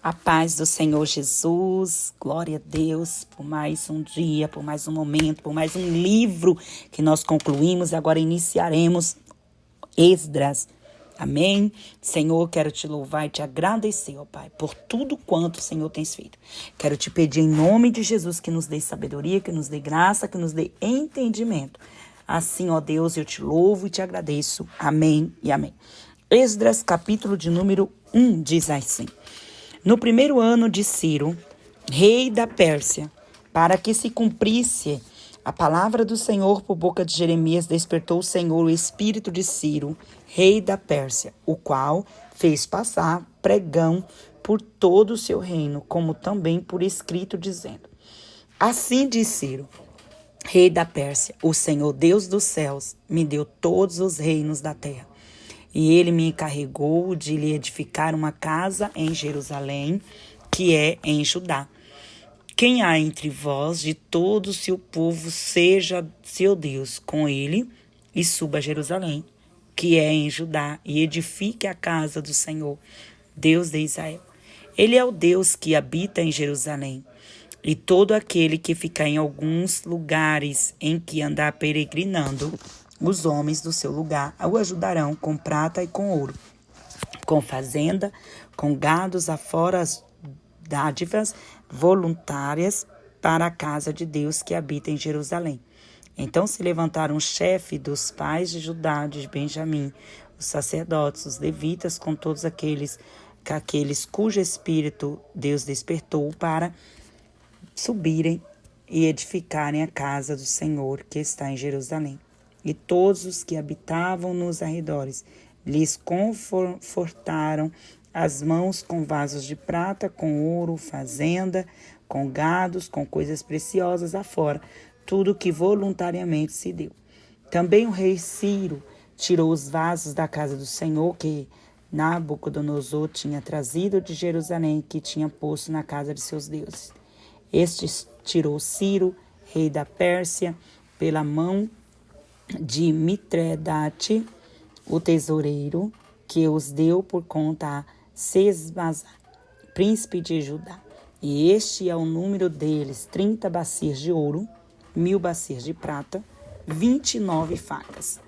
A paz do Senhor Jesus, glória a Deus por mais um dia, por mais um momento, por mais um livro que nós concluímos e agora iniciaremos Esdras. Amém? Senhor, quero te louvar e te agradecer, ó Pai, por tudo quanto o Senhor tem feito. Quero te pedir em nome de Jesus que nos dê sabedoria, que nos dê graça, que nos dê entendimento. Assim, ó Deus, eu te louvo e te agradeço. Amém e amém. Esdras, capítulo de número 1, diz assim: No primeiro ano de Ciro, rei da Pérsia, para que se cumprisse a palavra do Senhor por boca de Jeremias, despertou o Senhor o espírito de Ciro, rei da Pérsia, o qual fez passar pregão por todo o seu reino, como também por escrito, dizendo: Assim diz Ciro, rei da Pérsia: O Senhor Deus dos céus me deu todos os reinos da terra. E ele me encarregou de lhe edificar uma casa em Jerusalém, que é em Judá. Quem há entre vós de todo o seu povo seja seu Deus com ele, e suba a Jerusalém, que é em Judá, e edifique a casa do Senhor, Deus de Israel. Ele é o Deus que habita em Jerusalém. E todo aquele que ficar em alguns lugares em que andar peregrinando, os homens do seu lugar o ajudarão com prata e com ouro, com fazenda, com gados, afora as dádivas voluntárias para a casa de Deus que habita em Jerusalém. Então se levantaram o chefe dos pais de Judá, de Benjamim, os sacerdotes, os levitas, com todos aqueles cujo espírito Deus despertou para subirem e edificarem a casa do Senhor que está em Jerusalém. E todos os que habitavam nos arredores lhes confortaram as mãos com vasos de prata, com ouro, fazenda, com gados, com coisas preciosas afora, tudo que voluntariamente se deu. Também o rei Ciro tirou os vasos da casa do Senhor que Nabucodonosor tinha trazido de Jerusalém, que tinha posto na casa de seus deuses. Estes tirou Ciro, rei da Pérsia, pela mão de Mitredate, o tesoureiro, que os deu por conta a Sesbazar, príncipe de Judá. E este é o número deles: 30 bacias de ouro, 1000 bacias de prata, 29 facas,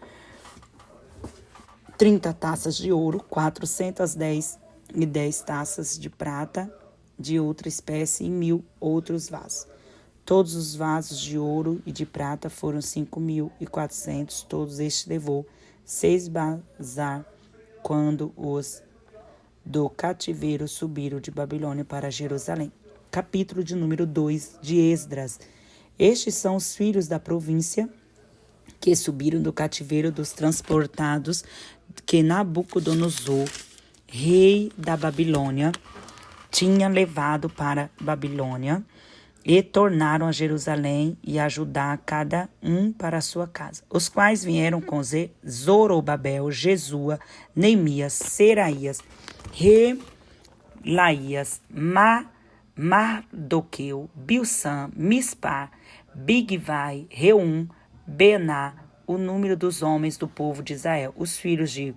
30 taças de ouro, 410 e 10 taças de prata de outra espécie e 1000 outros vasos. Todos os vasos de ouro e de prata foram 5.400. Todos estes levou Sesbazar quando os do cativeiro subiram de Babilônia para Jerusalém. Capítulo de número 2 de Esdras. Estes são os filhos da província que subiram do cativeiro dos transportados que Nabucodonosor, rei da Babilônia, tinha levado para Babilônia, e tornaram a Jerusalém e a Judá, cada um para a sua casa, os quais vieram com Zorobabel, Jesua, Neemias, Seraías, Relaías, Mardoqueu, Bilsã, Mispar, Bigvai, Reum, Bená, o número dos homens do povo de Israel, os filhos de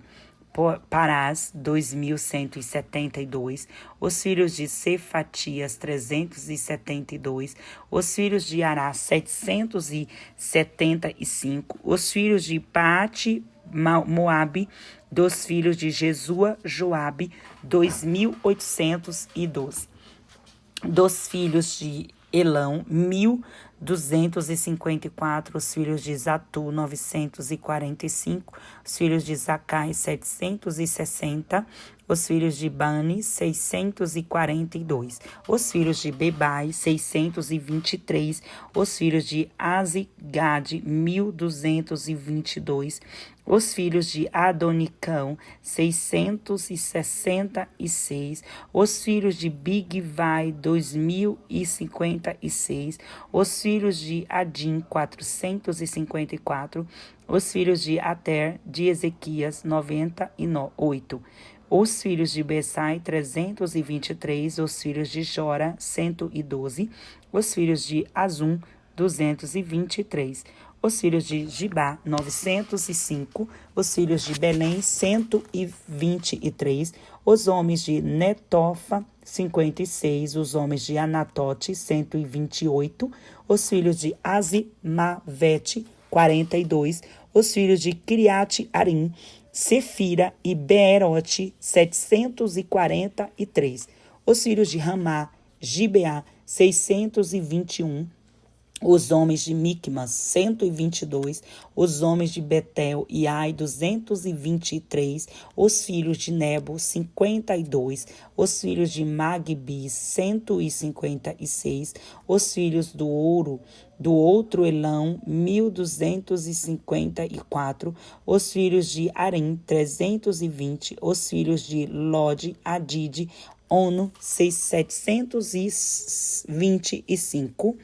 Parás, 2.172, os filhos de Cefatias, 372, os filhos de Arás, 775, os filhos de Paate, Moabe, dos filhos de Jesua, Joabe, 2.812, dos filhos de Elão, 1.254, os filhos de Zatu, 945, os filhos de Zacai, 760, os filhos de Bani, 642, os filhos de Bebai, 623, os filhos de Azigade, 1.222, os filhos de Adonicão, 666, os filhos de Bigvai, 2.056, os filhos de Adim, 454, os filhos de Ater, de Ezequias, 98, os filhos de Besai, 323, os filhos de Jora, 112, os filhos de Azum, 223, os filhos de Gibá, 905, os filhos de Belém, 123, os homens de Netofa, 56, os homens de Anatote, 128, os filhos de Azimavete, 42, os filhos de Criate Arim, Sefira e Beerote, 743, os filhos de Ramá, Gibeá, 621, os homens de Micmas, 122, os homens de Betel e Ai, 223, os filhos de Nebo, 52, os filhos de Magbi, 156, os filhos do outro Elão, 1254, os filhos de Arim, 320, os filhos de Lode, Adide, Ono, 725,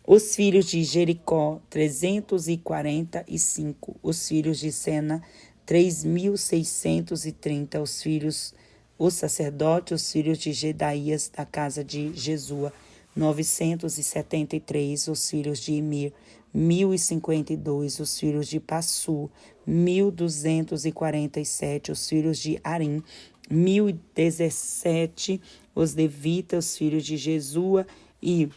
os filhos de Jericó, 345, os filhos de Sena, 3.630, os sacerdotes, os filhos de Gedaías, da casa de Jesua, 973, os filhos de Imir, 1.052, os filhos de Passu, 1.247, os filhos de Arim, 1.017, os levitas, os filhos de Jesua e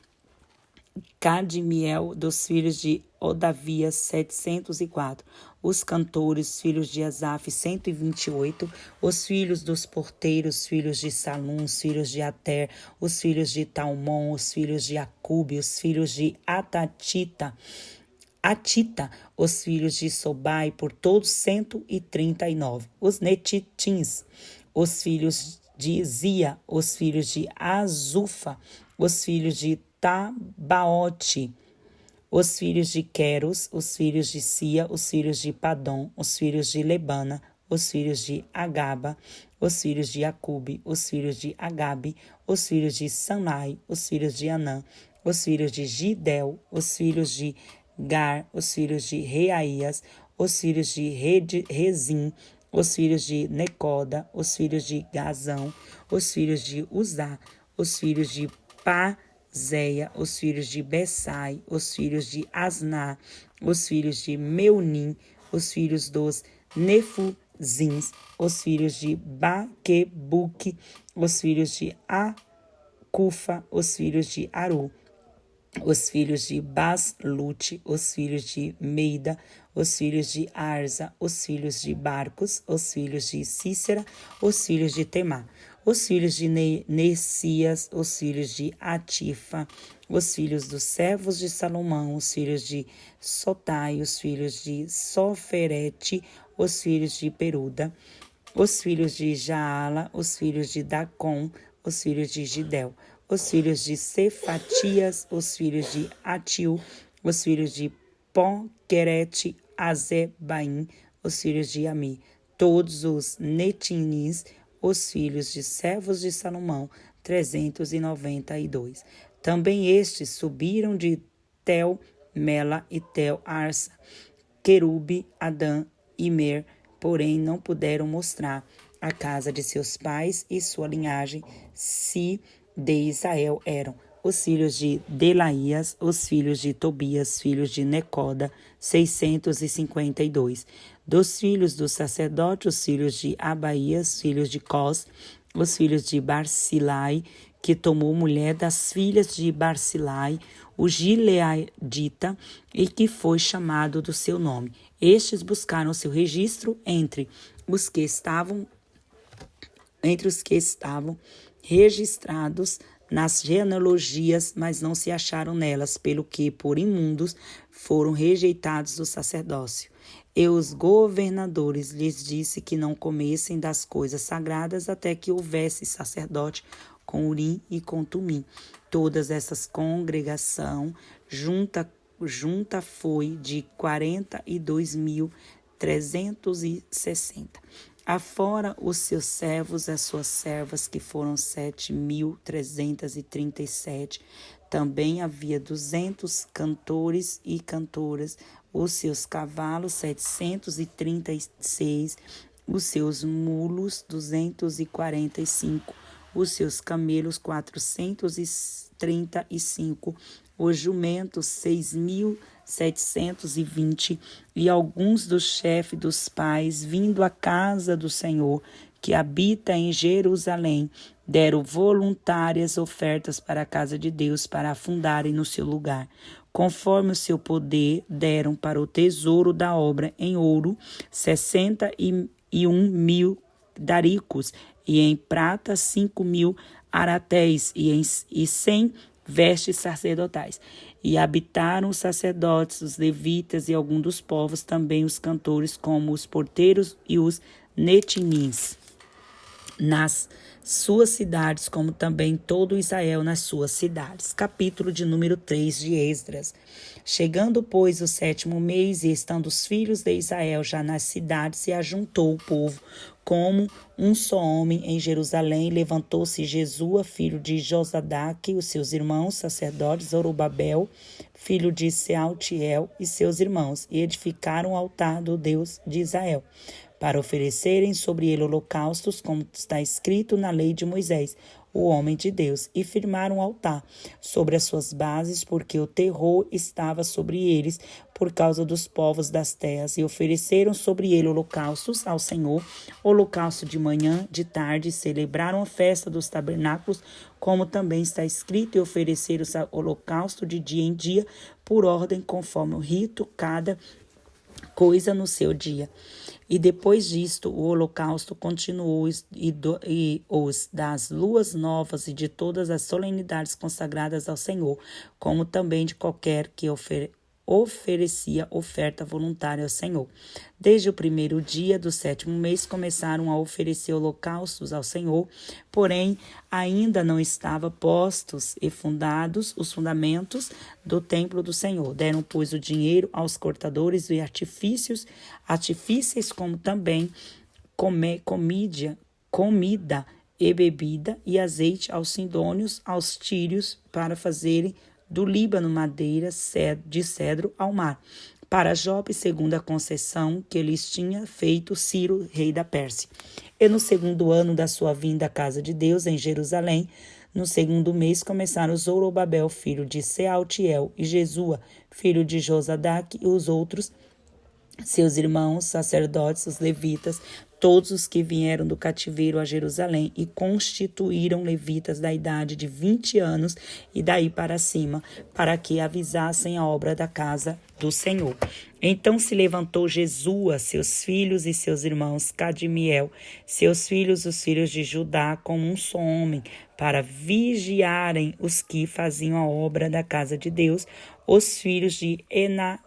Cadmiel, dos filhos de Odavias, 704. Os cantores, filhos de Asaf, 128. Os filhos dos porteiros, filhos de Salum, os filhos de Ater, os filhos de Talmon, os filhos de Acube, os filhos de Atita, os filhos de Sobai, por todos 139. Os netitins, os filhos de Zia, os filhos de Azufa, os filhos de Tabaote, os filhos de Queros, os filhos de Sia, os filhos de Padom, os filhos de Lebana, os filhos de Agaba, os filhos de Acube, os filhos de Agabe, os filhos de Sanai, os filhos de Anã, os filhos de Gidel, os filhos de Gar, os filhos de Reaías, os filhos de Rezim, os filhos de Necoda, os filhos de Gazão, os filhos de Uzá, os filhos de Zéia, os filhos de Bessai, os filhos de Asná, os filhos de Meunim, os filhos dos Nefuzins, os filhos de Baquebuque, os filhos de Acufa, os filhos de Aru, os filhos de Baslute, os filhos de Meida, os filhos de Arza, os filhos de Barcos, os filhos de Cícera, os filhos de Temá, os filhos de Nessias, os filhos de Atifa, os filhos dos servos de Salomão, os filhos de Sotai, os filhos de Soferete, os filhos de Peruda, os filhos de Jaala, os filhos de Dacom, os filhos de Gidel, os filhos de Cefatias, os filhos de Atiu, os filhos de Poquerete, Azebaim, os filhos de Ami, todos os netinis, os filhos de servos de Salomão, 392. Também estes subiram de Tel Mela e Tel Arsa, Querube, Adã e Mer, porém não puderam mostrar a casa de seus pais e sua linhagem, se de Israel eram os filhos de Delaías, os filhos de Tobias, filhos de Necoda, 652. Dos filhos do sacerdote, os filhos de Abaías, filhos de Cós, os filhos de Barzilai, que tomou mulher das filhas de Barzilai, o Gileadita, e que foi chamado do seu nome. Estes buscaram seu registro entre os que estavam registrados nas genealogias, mas não se acharam nelas, pelo que, por imundos, foram rejeitados do sacerdócio. E os governadores lhes disse que não comessem das coisas sagradas até que houvesse sacerdote com Urim e com Tumim. Todas essas congregação junta foi de 42.360. Afora os seus servos, as suas servas, que foram 7.337. Também havia 200 cantores e cantoras, os seus cavalos, 736, os seus mulos, 245, os seus camelos, 435, os jumentos, 6.720, e alguns dos chefes dos pais, vindo à casa do Senhor, que habita em Jerusalém, deram voluntárias ofertas para a casa de Deus para afundarem no seu lugar. Conforme o seu poder, deram para o tesouro da obra em ouro 61.000 daricos, e em prata 5.000 aratéis, e 100 vestes sacerdotais. E habitaram os sacerdotes, os levitas e alguns dos povos, também os cantores, como os porteiros e os netinins, nas suas cidades, como também todo Israel nas suas cidades. Capítulo de número 3 de Esdras. Chegando, pois, o 7º mês, e estando os filhos de Israel já nas cidades, se ajuntou o povo como um só homem em Jerusalém. Levantou-se Jesua, filho de Josadaque, e os seus irmãos, sacerdotes, Zorobabel, filho de Sealtiel, e seus irmãos, e edificaram o altar do Deus de Israel, para oferecerem sobre ele holocaustos, como está escrito na lei de Moisés, o homem de Deus, e firmaram um altar sobre as suas bases, porque o terror estava sobre eles por causa dos povos das terras, e ofereceram sobre ele holocaustos ao Senhor, holocausto de manhã, de tarde, celebraram a festa dos tabernáculos, como também está escrito, e ofereceram o holocausto de dia em dia, por ordem, conforme o rito, cada coisa no seu dia. E depois disto, o holocausto continuou, e os das luas novas e de todas as solenidades consagradas ao Senhor, como também de qualquer que oferecia oferta voluntária ao Senhor. Desde o 1º dia do 7º mês começaram a oferecer holocaustos ao Senhor, porém ainda não estavam postos e fundados os fundamentos do templo do Senhor. Deram, pois, o dinheiro aos cortadores e artífices, como também comida e bebida, e azeite aos sidônios, aos tírios, para fazerem do Líbano madeira de cedro ao mar, para Jope, segundo a concessão que lhes tinha feito Ciro, rei da Pérsia. E no 2º ano da sua vinda à casa de Deus, em Jerusalém, no 2º mês, começaram Zorobabel, filho de Sealtiel, e Jesua, filho de Josadaque, e os outros seus irmãos, sacerdotes, os levitas, todos os que vieram do cativeiro a Jerusalém, e constituíram levitas da idade de 20 anos e daí para cima, para que avisassem a obra da casa do Senhor. Então se levantou Jesua, seus filhos e seus irmãos, Cadmiel, seus filhos, os filhos de Judá, como um só homem, para vigiarem os que faziam a obra da casa de Deus, os filhos de Enadade,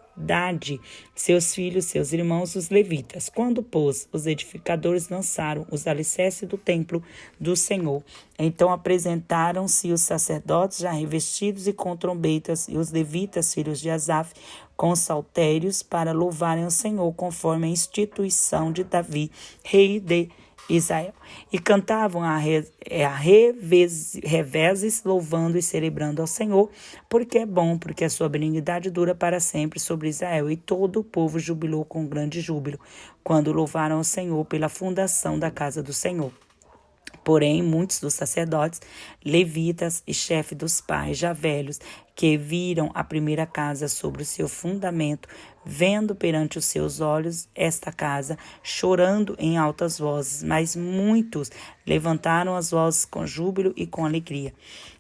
seus filhos, seus irmãos, os levitas. Quando, pois, os edificadores lançaram os alicerces do templo do Senhor, então apresentaram-se os sacerdotes já revestidos e com trombetas, e os levitas, filhos de Asaf, com saltérios, para louvarem o Senhor, conforme a instituição de Davi, rei de Israel. E cantavam a revezes, louvando e celebrando ao Senhor, porque é bom, porque a sua benignidade dura para sempre sobre Israel. E todo o povo jubilou com grande júbilo, quando louvaram ao Senhor pela fundação da casa do Senhor. Porém, muitos dos sacerdotes, levitas e chefes dos pais, já velhos, que viram a primeira casa sobre o seu fundamento, vendo perante os seus olhos esta casa, chorando em altas vozes, mas muitos levantaram as vozes com júbilo e com alegria,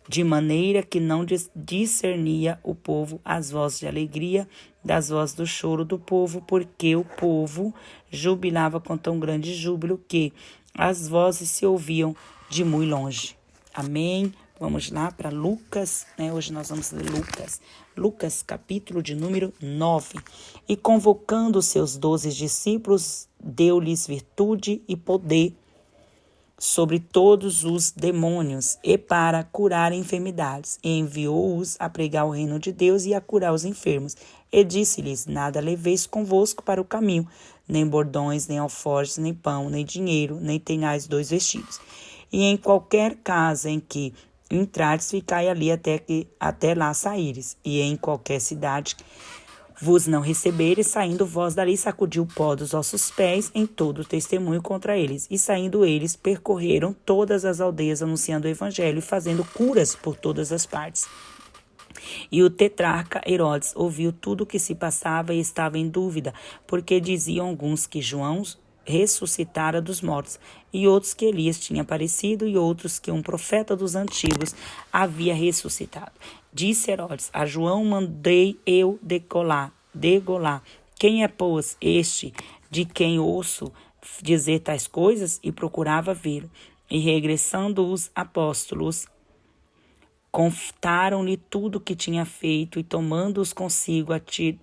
de maneira que não discernia o povo as vozes de alegria das vozes do choro do povo, porque o povo jubilava com tão grande júbilo que as vozes se ouviam de muito longe. Amém? Vamos lá para Lucas, né? Hoje nós vamos ler Lucas, capítulo de número 9. E convocando os seus 12 discípulos, deu-lhes virtude e poder sobre todos os demônios, e para curar enfermidades, e enviou-os a pregar o reino de Deus e a curar os enfermos. E disse-lhes: nada leveis convosco para o caminho, nem bordões, nem alforjes, nem pão, nem dinheiro, nem tenhais 2 vestidos. E em qualquer casa em que entrares, ficai ali até lá saíres. E em qualquer cidade vos não receberes, saindo vós dali, sacudiu o pó dos vossos pés em todo o testemunho contra eles. E saindo eles, percorreram todas as aldeias, anunciando o evangelho e fazendo curas por todas as partes. E o tetrarca Herodes ouviu tudo o que se passava e estava em dúvida, porque diziam alguns que João ressuscitara dos mortos, e outros que Elias tinha aparecido, e outros que um profeta dos antigos havia ressuscitado. Disse Herodes: a João mandei eu degolar. Quem é, pois, este de quem ouço dizer tais coisas? E procurava vê-lo. E regressando os apóstolos, contaram-lhe tudo o que tinha feito, e tomando-os consigo,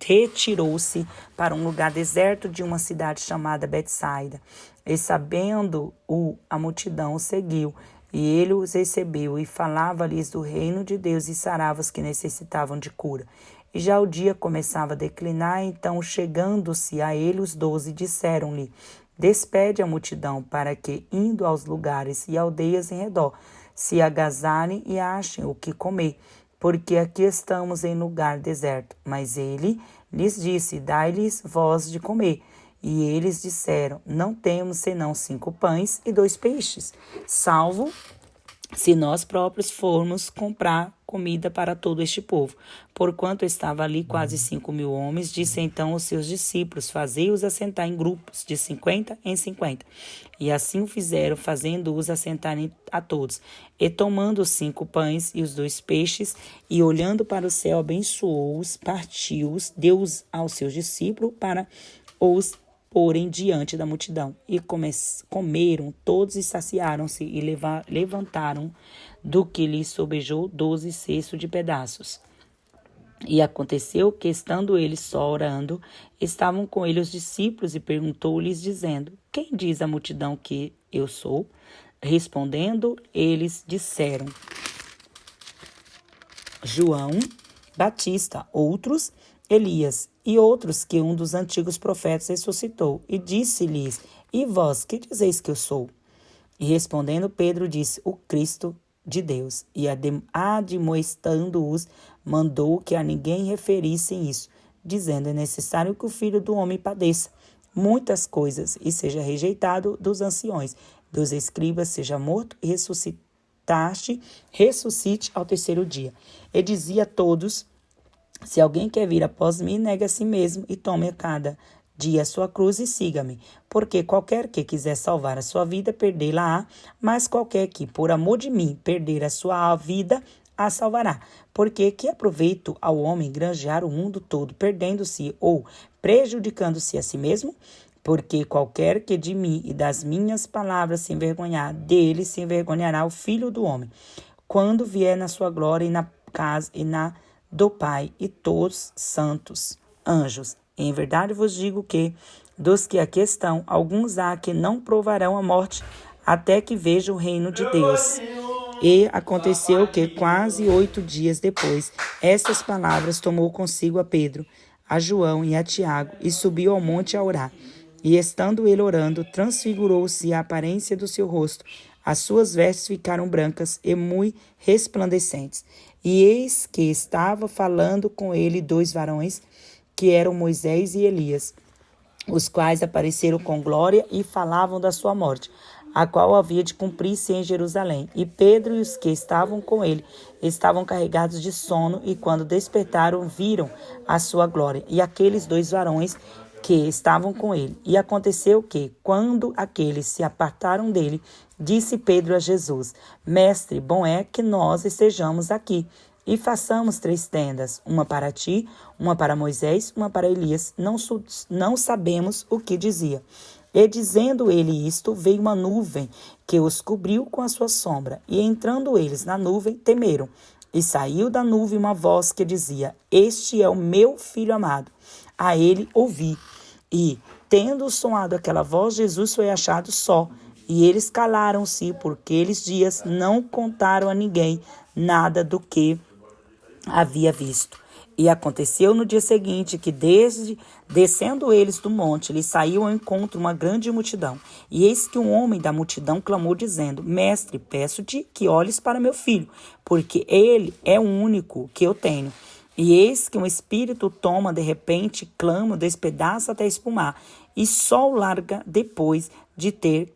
retirou-se para um lugar deserto de uma cidade chamada Betsaida. E sabendo-o, a multidão o seguiu, e ele os recebeu, e falava-lhes do reino de Deus, e sarava os que necessitavam de cura. E já o dia começava a declinar, então, chegando-se a ele os 12, disseram-lhe: despede a multidão, para que, indo aos lugares e aldeias em redor, se agasalhem e achem o que comer, porque aqui estamos em lugar deserto. Mas ele lhes disse: dai-lhes vós de comer. E eles disseram: não temos senão 5 pães e 2 peixes, salvo se nós próprios formos comprar comida para todo este povo. Porquanto estava ali quase 5.000 homens, disse então aos seus discípulos: fazei-os assentar em grupos de 50 em 50. E assim o fizeram, fazendo-os assentarem a todos. E tomando os 5 pães e os 2 peixes, e olhando para o céu, abençoou-os, partiu-os, deu-os aos seus discípulos para os porém diante da multidão. E comeram todos e saciaram-se, e levantaram do que lhes sobejou 12 cestos de pedaços. E aconteceu que, estando eles só orando, estavam com ele os discípulos, e perguntou-lhes, dizendo: quem diz a multidão que eu sou? Respondendo, eles disseram: João Batista, outros Elias, e outros que um dos antigos profetas ressuscitou. E disse-lhes: e vós, que dizeis que eu sou? E respondendo Pedro disse: o Cristo de Deus. E admoestando-os, mandou que a ninguém referissem isso, dizendo: é necessário que o Filho do Homem padeça muitas coisas, e seja rejeitado dos anciões, dos escribas, seja morto e ressuscite ao terceiro dia. E dizia a todos: se alguém quer vir após mim, negue a si mesmo e tome a cada dia a sua cruz e siga-me. Porque qualquer que quiser salvar a sua vida, perdê-la-á, mas qualquer que, por amor de mim, perder a sua vida, a salvará. Porque que aproveito ao homem granjear o mundo todo, perdendo-se ou prejudicando-se a si mesmo? Porque qualquer que de mim e das minhas palavras se envergonhar, dele se envergonhará o Filho do Homem, quando vier na sua glória e na casa e na do Pai e todos santos anjos. Em verdade vos digo que, dos que aqui estão, alguns há que não provarão a morte, até que vejam o reino de Deus. E aconteceu que, quase 8 dias depois, estas palavras tomou consigo a Pedro, a João e a Tiago, e subiu ao monte a orar. E estando ele orando, transfigurou-se a aparência do seu rosto, as suas vestes ficaram brancas e muito resplandecentes. E eis que estava falando com ele 2 varões, que eram Moisés e Elias, os quais apareceram com glória e falavam da sua morte, a qual havia de cumprir-se em Jerusalém. E Pedro e os que estavam com ele estavam carregados de sono, e quando despertaram, viram a sua glória, e aqueles 2 varões que estavam com ele. E aconteceu que, quando aqueles se apartaram dele, disse Pedro a Jesus: Mestre, bom é que nós estejamos aqui, e façamos 3 tendas, uma para ti, uma para Moisés, uma para Elias. Não sabemos o que dizia. E dizendo ele isto, veio uma nuvem que os cobriu com a sua sombra, e entrando eles na nuvem, temeram. E saiu da nuvem uma voz que dizia: Este é o meu filho amado, a ele ouvi. E, tendo soado aquela voz, Jesus foi achado só. E eles calaram-se, porque aqueles dias não contaram a ninguém nada do que havia visto. E aconteceu no dia seguinte que, descendo eles do monte, lhes saiu ao encontro uma grande multidão. E eis que um homem da multidão clamou, dizendo: Mestre, peço-te que olhes para meu filho, porque ele é o único que eu tenho. E eis que um espírito toma de repente, clama, despedaça até espumar, e só o larga depois de ter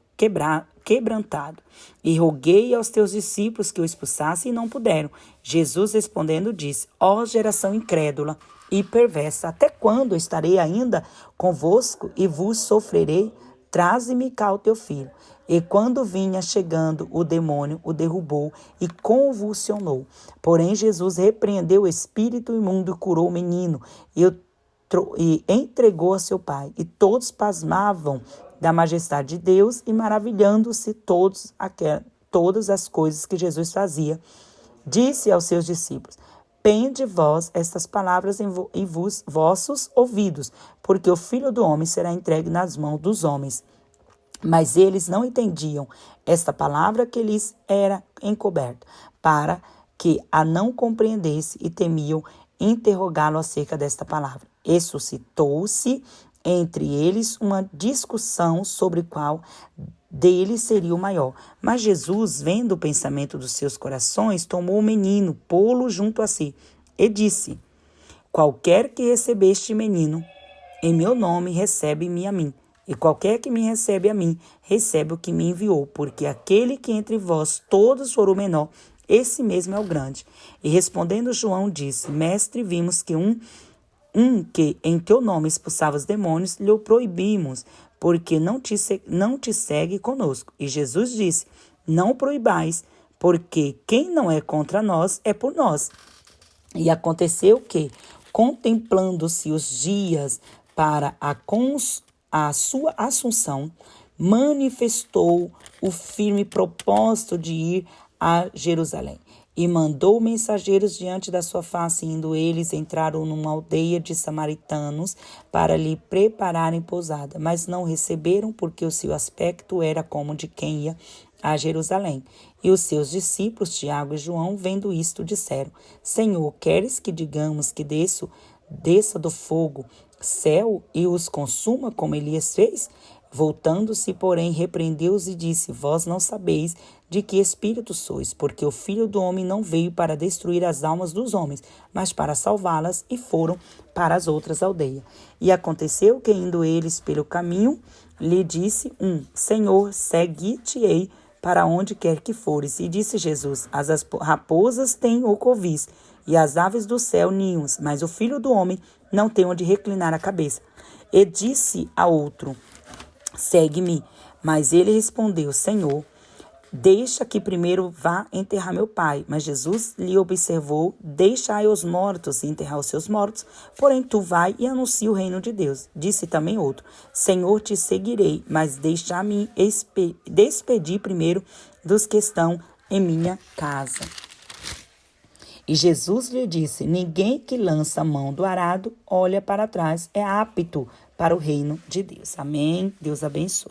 quebrantado. E roguei aos teus discípulos que o expulsassem, e não puderam. Jesus respondendo disse: ó geração incrédula e perversa, até quando estarei ainda convosco e vos sofrerei? traze-me cá o teu filho. E quando vinha chegando, o demônio o derrubou e convulsionou. Porém, Jesus repreendeu o espírito imundo e curou o menino e entregou a seu pai. E todos pasmavam da majestade de Deus e maravilhando-se todas as coisas que Jesus fazia. Disse aos seus discípulos: Pende vós estas palavras em vossos ouvidos, porque o Filho do Homem será entregue nas mãos dos homens. Mas eles não entendiam esta palavra que lhes era encoberta, para que a não compreendesse e temiam interrogá-lo acerca desta palavra. E suscitou-se entre eles uma discussão sobre qual deles seria o maior. Mas Jesus, vendo o pensamento dos seus corações, tomou o menino, pô-lo junto a si, e disse: Qualquer que receber este menino, em meu nome, recebe-me a mim. E qualquer que me recebe a mim, recebe o que me enviou. Porque aquele que entre vós todos for o menor, esse mesmo é o grande. E respondendo João, disse: Mestre, vimos que que em teu nome expulsava os demônios, lhe o proibimos, porque não te segue conosco. E Jesus disse: Não o proibais, porque quem não é contra nós é por nós. E aconteceu que, contemplando-se os dias para a sua assunção, manifestou o firme propósito de ir a Jerusalém. E mandou mensageiros diante da sua face, indo eles, entraram numa aldeia de samaritanos para lhe prepararem pousada. Mas não receberam, porque o seu aspecto era como de quem ia a Jerusalém. E os seus discípulos, Tiago e João, vendo isto, disseram: Senhor, queres que digamos que desça do fogo céu e os consuma, como Elias fez? Voltando-se, porém, repreendeu-os e disse: Vós não sabeis de que espírito sois, porque o Filho do Homem não veio para destruir as almas dos homens, mas para salvá-las, e foram para as outras aldeias. E aconteceu que, indo eles pelo caminho, lhe disse Senhor, segue-te-ei para onde quer que fores. E disse Jesus: As raposas têm o covis, e as aves do céu ninhos, mas o Filho do Homem não tem onde reclinar a cabeça. E disse a outro: Segue-me. Mas ele respondeu: Senhor, deixa que primeiro vá enterrar meu pai. Mas Jesus lhe observou: Deixai os mortos enterrar os seus mortos, porém tu vai e anuncia o reino de Deus. Disse também outro: Senhor, te seguirei, mas deixa-me despedir primeiro dos que estão em minha casa. E Jesus lhe disse: Ninguém que lança a mão do arado olha para trás, é apto para o reino de Deus. Amém. Deus abençoe.